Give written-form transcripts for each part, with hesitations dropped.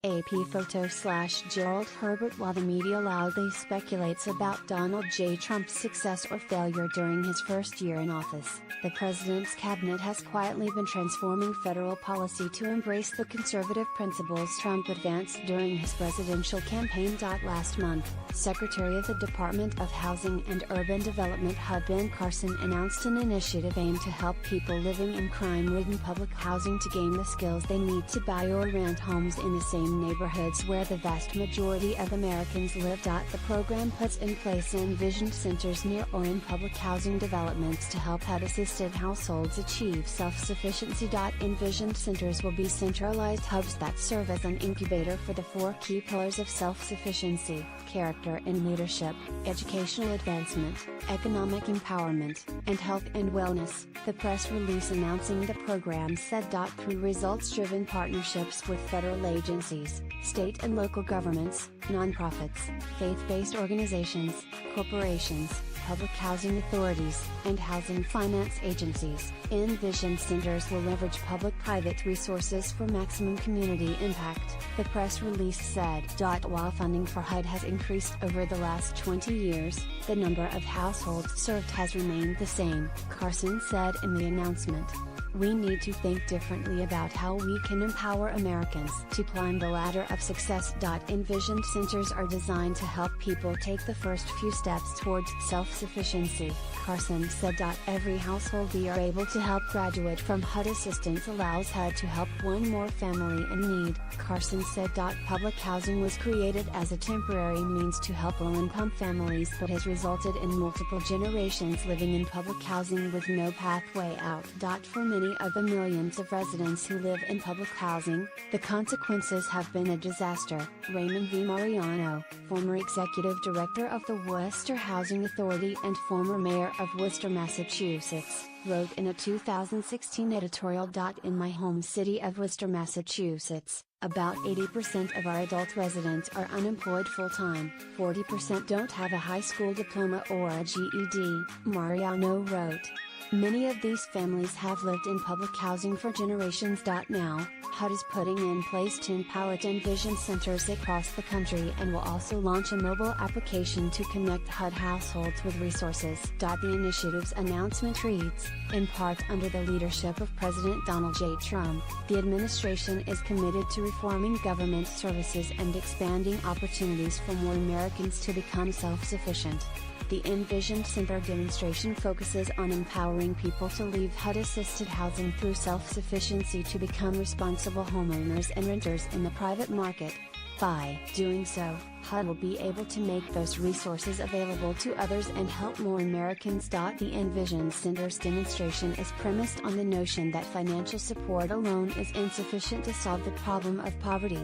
AP photo/Gerald Herbert. While the media loudly speculates about Donald J. Trump's success or failure during his first year in office, the president's cabinet has quietly been transforming federal policy to embrace the conservative principles Trump advanced during his presidential campaign. Last month, Secretary of the Department of Housing and Urban Development HUD Ben Carson announced an initiative aimed to help people living in crime-ridden public housing to gain the skills they need to buy or rent homes in the same neighborhoods where the vast majority of Americans live. The program puts in place envisioned centers near or in public housing developments to help HUD-assisted households achieve self-sufficiency. Envisioned centers will be centralized hubs that serve as an incubator for the four key pillars of self-sufficiency: character and leadership, educational advancement, economic empowerment, and health and wellness. The press release announcing the program said. Through results-driven partnerships with federal agencies, state and local governments, nonprofits, faith-based organizations, corporations, public housing authorities, and housing finance agencies, envisioned centers will leverage public-private resources for maximum community impact, the press release said. While funding for HUD has increased over the last 20 years, the number of households served has remained the same, Carson said in the announcement. We need to think differently about how we can empower Americans to climb the ladder of success. Envisioned centers are designed to help people take the first few steps towards self-sufficiency, Carson said. Every household we are able to help graduate from HUD assistance allows HUD to help one more family in need, Carson said. Public housing was created as a temporary means to help low-income families but has resulted in multiple generations living in public housing with no pathway out. For many of the millions of residents who live in public housing, the consequences have been a disaster, Raymond V. Mariano, former executive director of the Worcester Housing Authority and former mayor of Worcester, Massachusetts, wrote in a 2016 editorial. In my home city of Worcester, Massachusetts, about 80% of our adult residents are unemployed full-time, 40% don't have a high school diploma or a GED, Mariano wrote. Many of these families have lived in public housing for generations. Now, HUD is putting in place 10 pilot envision centers across the country and will also launch a mobile application to connect HUD households with resources. The initiative's announcement reads, in part under the leadership of President Donald J. Trump, the administration is committed to reforming government services and expanding opportunities for more Americans to become self-sufficient. The envisioned center demonstration focuses on empowering people to leave HUD-assisted housing through self-sufficiency to become responsible homeowners and renters in the private market. By doing so, HUD will be able to make those resources available to others and help more Americans. The Envision Center's demonstration is premised on the notion that financial support alone is insufficient to solve the problem of poverty.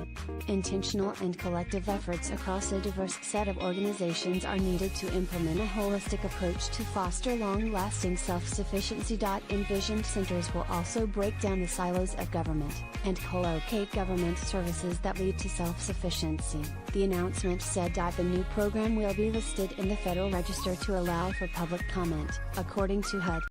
Intentional and collective efforts across a diverse set of organizations are needed to implement a holistic approach to foster long-lasting self-sufficiency. Envisioned centers will also break down the silos of government, and co-locate government services that lead to self-sufficiency, the announcement said. The new program will be listed in the Federal Register to allow for public comment, according to HUD.